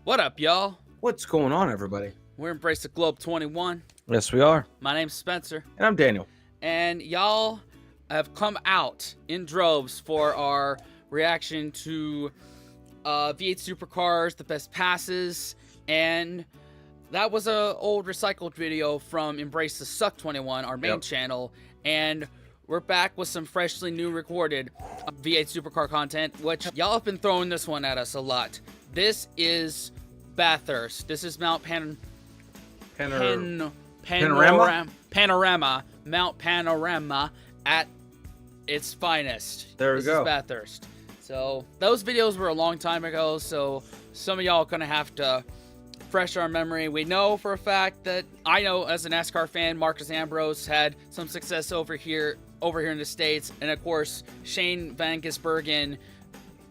What up, y'all? What's going on, everybody? We're Embrace the Globe 21. Yes, we are. My name's Spencer. And I'm Daniel. And y'all have come out in droves for our reaction to V8 Supercars, the best passes, and that was a old recycled video from Embrace the Suck 21, our main channel, and we're back with some freshly new recorded V8 Supercar content, which y'all have been throwing this one at us a lot. This is Bathurst. This is Mount Panorama, Mount Panorama at its finest. There we This go. is Bathurst. So those videos were a long time ago, so some of y'all are gonna have to fresh our memory. We know for a fact that I know as a NASCAR fan, Marcus Ambrose had some success over here in the States, and of course Shane Van Gisbergen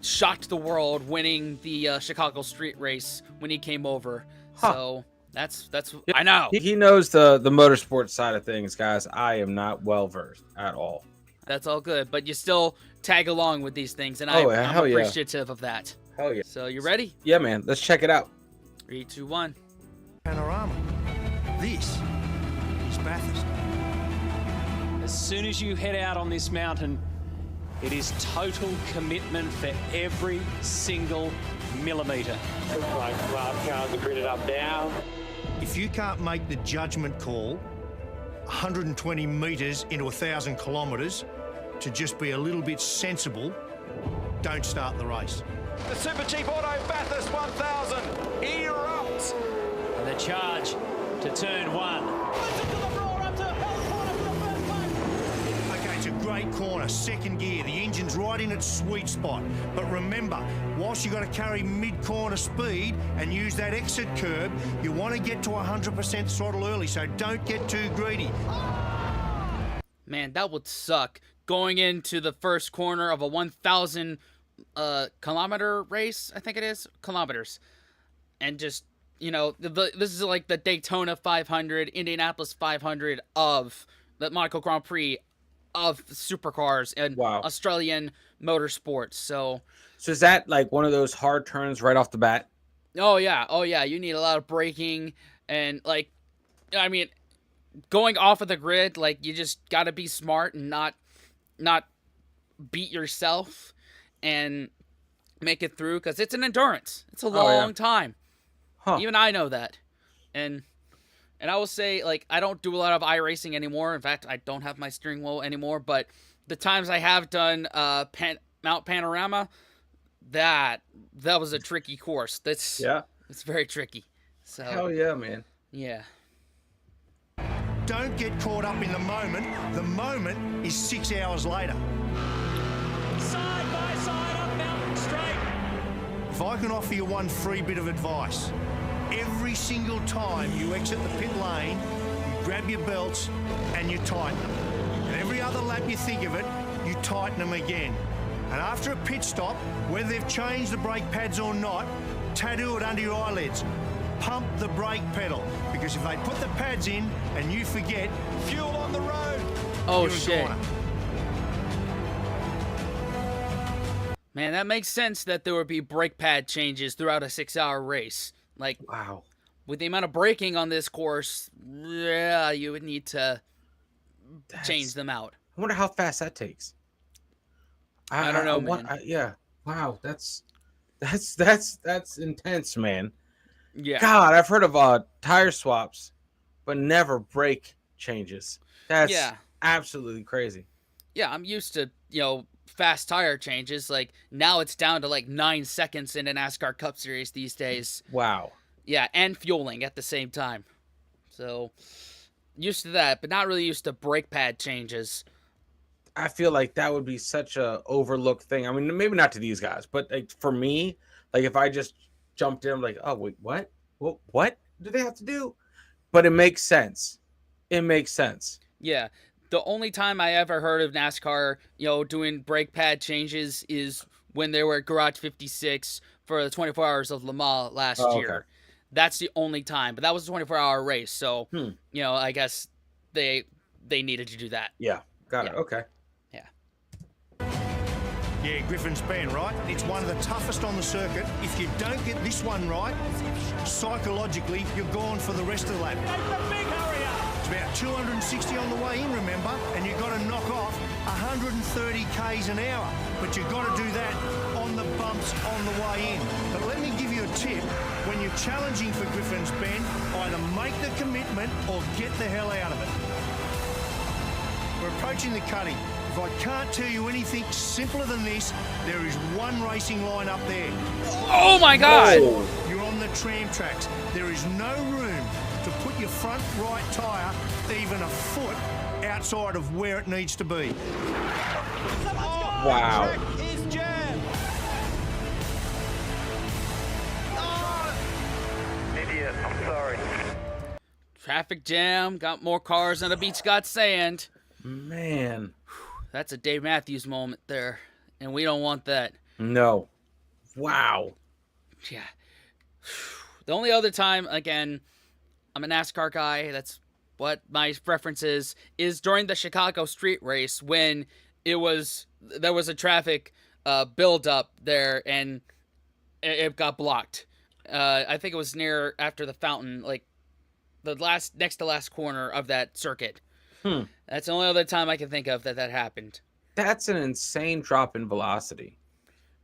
shocked the world winning the Chicago street race when he came over. So that's I know. He knows the motorsport side of things, guys. I am not well versed at all. That's all good, but you still tag along with these things, and Oh, I'm hell yeah. appreciative of that. Hell yeah. So you ready? Yeah, man. Let's check it out. 3, 2, 1. Panorama. This is Bathurst. As soon as you head out on this mountain, it is total commitment for every single millimetre. Looks like last cars are gridded up now. If you can't make the judgment call 120 metres into 1,000 kilometres to just be a little bit sensible, don't start the race. The Super Cheap Auto Bathurst 1000 erupts. And the charge to turn one. Okay, it's a great corner, second gear. The engine's right in its sweet spot. But remember, whilst you've got to carry mid-corner speed and use that exit curb, you want to get to 100% throttle early, so don't get too greedy. Man, that would suck. Going into the first corner of a 1,000 kilometer race, I think it is, kilometers, and just, you know, this is like the Daytona 500, Indianapolis 500 of the Monaco Grand Prix of supercars and Australian motorsports. So is that like one of those hard turns right off the bat? oh yeah, you need a lot of braking, and like, I mean, going off of the grid, like, you just got to be smart and not beat yourself and make it through, because it's an endurance. It's a long time. Even I know that. And I will say, like, I don't do a lot of iRacing anymore. In fact, I don't have my steering wheel anymore, but the times I have done Mount Panorama, that was a tricky course. It's very tricky. So Hell yeah, man. yeah. Don't get caught up in the moment. The moment is 6 hours later. Side by side up mountain straight. If I can offer you one free bit of advice, every single time you exit the pit lane, you grab your belts and you tighten them. And every other lap you think of it, you tighten them again. And after a pit stop, whether they've changed the brake pads or not, tattoo it under your eyelids. Pump the brake pedal, because if they put the pads in and you forget, Fuel on the road. Oh you're in shit. corner. Man, that makes sense that there would be brake pad changes throughout a 6-hour race. Like, Wow. with the amount of braking on this course, yeah, you would need to change them out. I wonder how fast that takes. I don't know, man. Yeah. Wow. That's intense, man. Yeah. God, I've heard of tire swaps, but never brake changes. That's absolutely crazy. Yeah, I'm used to, you know, fast tire changes. Like, now it's down to like 9 seconds in a NASCAR Cup Series these days. Wow. Yeah, and fueling at the same time. So, used to that, but not really used to brake pad changes. I feel like that would be such a overlooked thing. I mean, maybe not to these guys, but like for me, like if I just jumped in, I'm like, oh wait, what? What do they have to do? But it makes sense. It makes sense. Yeah. The only time I ever heard of NASCAR, you know, doing brake pad changes is when they were at Garage 56 for the 24 Hours of Le Mans last year. That's the only time, but that was a 24-hour race, so you know, I guess they needed to do that. Yeah, got it. Okay. Yeah. Yeah, Griffin's Bend, right? It's one of the toughest on the circuit. If you don't get this one right, psychologically, you're gone for the rest of the lap. It's about 260 on the way in, remember? And you've got to knock off 130 k's an hour. But you've got to do that on the bumps on the way in. But let me give you a tip. When you're challenging for Griffin's Bend, either make the commitment or get the hell out of it. We're approaching the cutting. If I can't tell you anything simpler than this, there is one racing line up there. Oh my God! You're on the tram tracks. There is no room to put your front right tyre even a foot outside of where it needs to be. Wow. Idiot, I'm sorry. Traffic jam, got more cars than a beach got sand. Man. That's a Dave Matthews moment there, and we don't want that. No. Wow. Yeah. The only other time, again, I'm a NASCAR guy, that's what my preference is during the Chicago street race when there was a traffic build-up there, and it got blocked. I think it was near after the fountain, like the next to last corner of that circuit. That's the only other time I can think of that happened. That's an insane drop in velocity.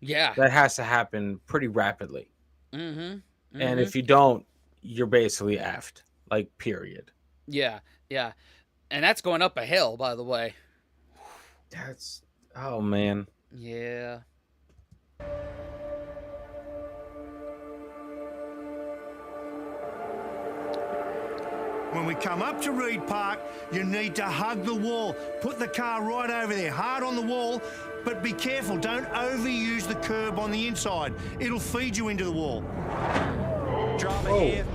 Yeah. That has to happen pretty rapidly. Mm-hmm. And if you don't, you're basically effed. Like, period. Yeah, yeah. And that's going up a hill, by the way. That's... Oh, man. Yeah. When we come up to Reed Park, you need to hug the wall. Put the car right over there, hard on the wall, but be careful. Don't overuse the curb on the inside. It'll feed you into the wall. Drama here.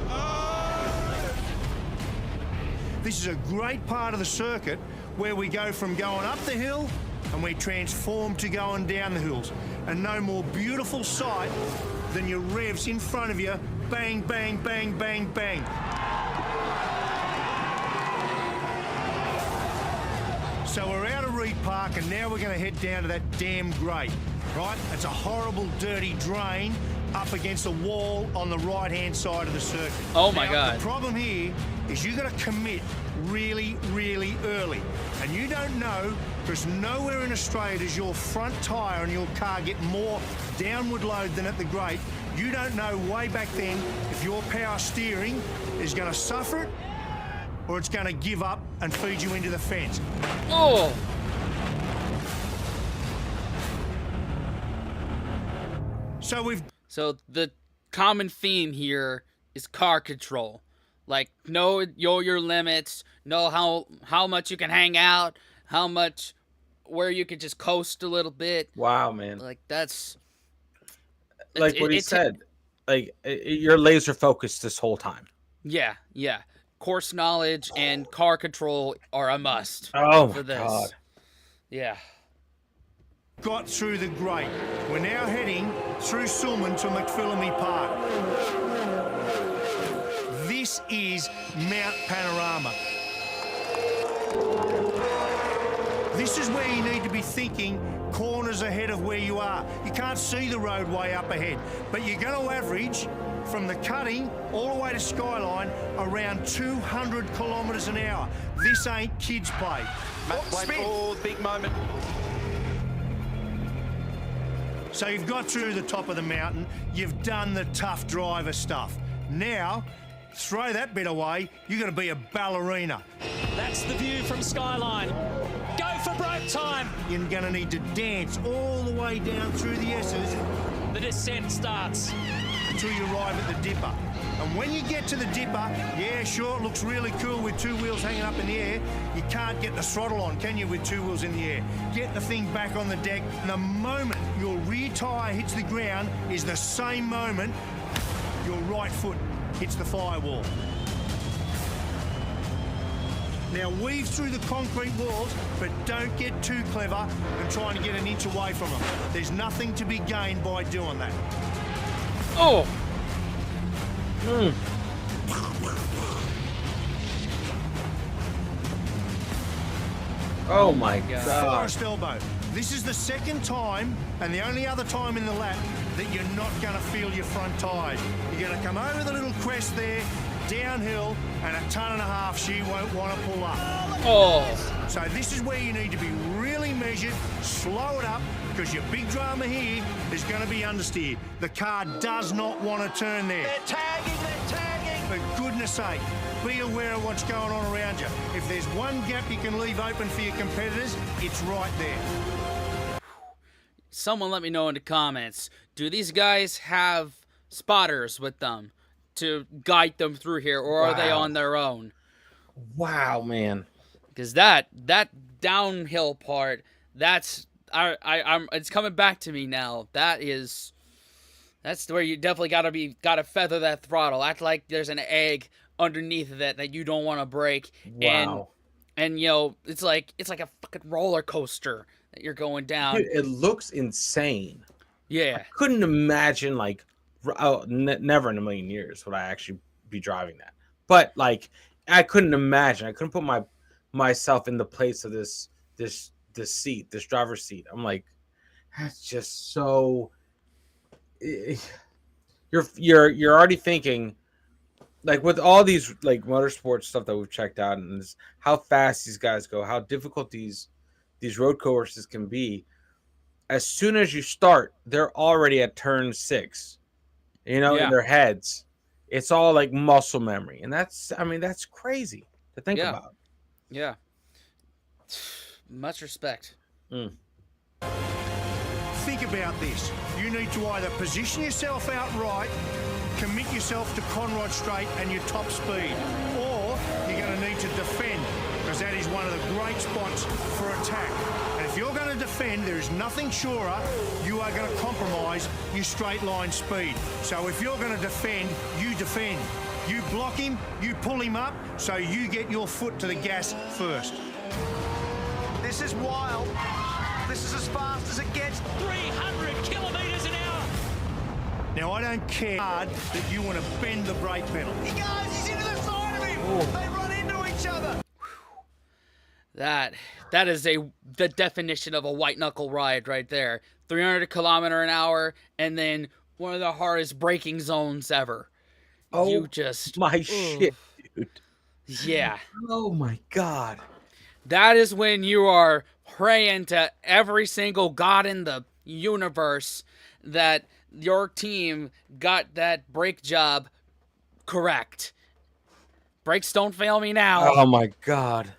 This is a great part of the circuit where we go from going up the hill and we transform to going down the hills. And no more beautiful sight than your revs in front of you. Bang, bang, bang, bang, bang. So we're out of Reed Park and now we're going to head down to that damn grate, right? It's a horrible, dirty drain up against a wall on the right-hand side of the circuit. Oh, my God. The problem here is you've got to commit really, really early. And you don't know, because nowhere in Australia does your front tyre and your car get more downward load than at the grate. You don't know way back then if your power steering is going to suffer it or it's going to give up and feed you into the fence. Oh! So the common theme here is car control. Like, know your limits, know how much you can hang out, where you can just coast a little bit. Wow, man. Like, that's... Like what he said. Like, you're laser focused this whole time. Yeah, yeah. Course knowledge and car control are a must. Oh, for my this. God. Yeah. Got through the grate. We're now heading through Sulman to McPhillamy Park. This is Mount Panorama. This is where you need to be thinking corners ahead of where you are. You can't see the roadway up ahead, but you're going to average from the cutting all the way to Skyline around 200 kilometres an hour. This ain't kids' play. Oh, big moment. So you've got through the top of the mountain, you've done the tough driver stuff. Now, throw that bit away, you're going to be a ballerina. That's the view from Skyline. Go for broke time. You're going to need to dance all the way down through the S's. The descent starts. Until you arrive at the dipper. And when you get to the dipper, yeah, sure, it looks really cool with two wheels hanging up in the air. You can't get the throttle on, can you, with two wheels in the air? Get the thing back on the deck, and the moment your rear tyre hits the ground is the same moment your right foot hits the firewall. Now weave through the concrete walls, but don't get too clever and trying to get an inch away from them. There's nothing to be gained by doing that. Oh! Oh my God. Forest elbow. This is the second time and the only other time in the lap that you're not going to feel your front tyres. You're going to come over the little crest there, downhill, and 1.5 tons she won't want to pull up. Oh. So this is where you need to be really measured, slow it up, because your big drama here is going to be understeer. The car does not want to turn there. They're tagging, they're tagging. For goodness sake, be aware of what's going on around you. If there's one gap you can leave open for your competitors, it's right there. Someone let me know in the comments. Do these guys have spotters with them to guide them through here, or are they on their own? Wow, man. Because that downhill part, that's I'm it's coming back to me now. That's where you definitely gotta feather that throttle. Act like there's an egg underneath of that you don't want to break. Wow. And you know, it's like a fucking roller coaster that you're going down. Dude, it looks insane. Yeah. I couldn't imagine, like, never in a million years would I actually be driving that. But, like, I couldn't imagine. I couldn't put myself in the place of this seat, this driver's seat. I'm like, that's just so. You're already thinking, like, with all these, like, motorsport stuff that we've checked out, and how fast these guys go, how difficult these road courses can be. As soon as you start, they're already at turn 6, in their heads. It's all like muscle memory. And that's crazy to think about. Yeah. Much respect. Think about this. You need to either position yourself out right, commit yourself to Conrod Straight and your top speed, or you're going to need to defend, because that is one of the great spots for attack. And if you're going to defend, there is nothing surer you are going to compromise your straight line speed. So if you're going to defend, you defend. You block him, you pull him up, so you get your foot to the gas first. This is wild. This is as fast as it gets. 300 kilometres an hour. Now, I don't care that you want to bend the brake pedal. He goes, he's into the side of him. They run into each other. That is the definition of a white knuckle ride right there. 300 kilometer an hour, and then one of the hardest braking zones ever. Oh, you just my shit, dude. Yeah. Oh my God. That is when you are praying to every single god in the universe that your team got that brake job correct. Brakes don't fail me now. Oh my God.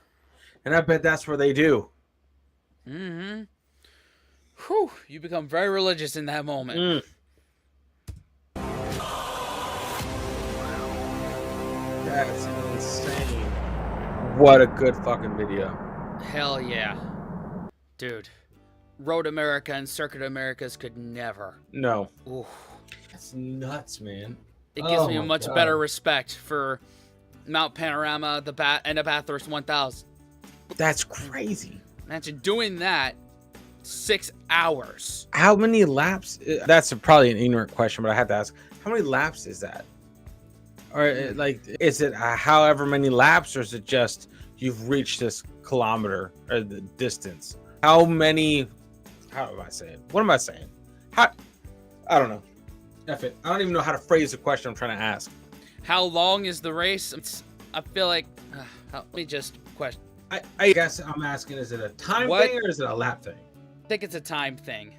And I bet that's where they do. Mm-hmm. Whew. You become very religious in that moment. That's insane. What a good fucking video. Hell yeah. Dude. Road America and Circuit Americas could never. No. Oof. That's nuts, man. It gives me a my much God. better respect for Mount Panorama and the Bathurst 1000. That's crazy. Imagine doing that 6 hours. How many laps? That's probably an ignorant question, but I have to ask. How many laps is that? Or, like, is it however many laps, or is it just you've reached this kilometer or the distance? How many? How am I saying? What am I saying? I don't know. F it. I don't even know how to phrase the question I'm trying to ask. How long is the race? I feel like... let me just question. I guess I'm asking, is it a time thing or is it a lap thing? I think it's a time thing.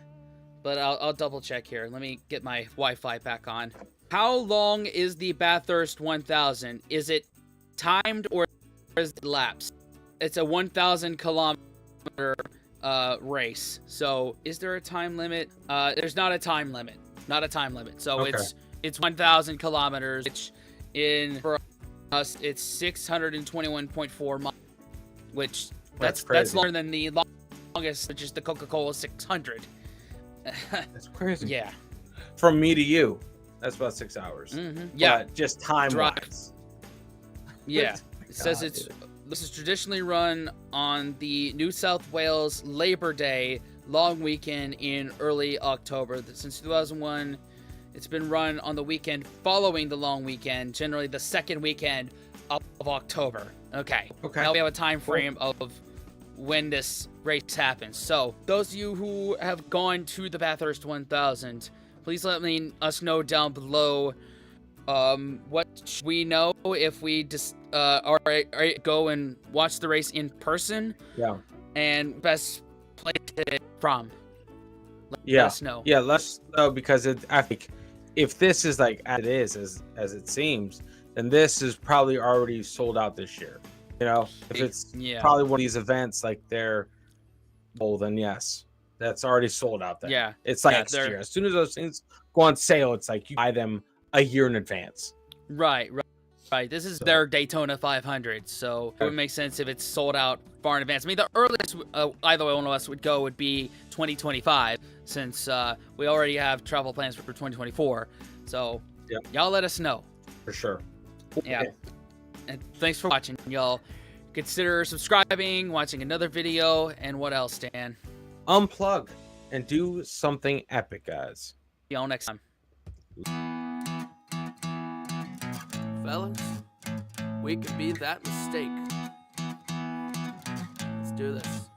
But I'll double check here. Let me get my Wi-Fi back on. How long is the Bathurst 1000? Is it timed or is it laps? It's a 1,000 kilometer race. So is there a time limit? There's not a time limit. Not a time limit. So Okay. it's 1,000 kilometers. Which for us it's 621.4 miles. Which that's longer than the longest, which is the Coca-Cola 600. That's crazy. Yeah. From me to you, that's about 6 hours. Mm-hmm. Yeah. But just time wise. Yeah. It says this is traditionally run on the New South Wales Labor Day long weekend in early October. Since 2001, it's been run on the weekend following the long weekend, generally the second weekend of October. Okay. Now we have a time frame of when this race happens. So those of you who have gone to the Bathurst 1000, please let us know down below what we know if we just go and watch the race in person. Yeah. And best place it from. Let us know. Yeah, let's know, because I think if this is like as it is, as it seems, then this is probably already sold out this year. You know, if it's probably one of these events like they're, well, then yes, that's already sold out then. Yeah. It's like next year. As soon as those things go on sale, it's like you buy them a year in advance. Right. This is their Daytona 500, so it would make sense if it's sold out far in advance. I mean, the earliest either one of us would go would be 2025, since we already have travel plans for 2024. So y'all let us know. For sure. Yeah. And thanks for watching, y'all. Consider subscribing, watching another video, and what else, Dan? Unplug and do something epic, guys. See y'all next time. Fellas, we could be that mistake. Let's do this.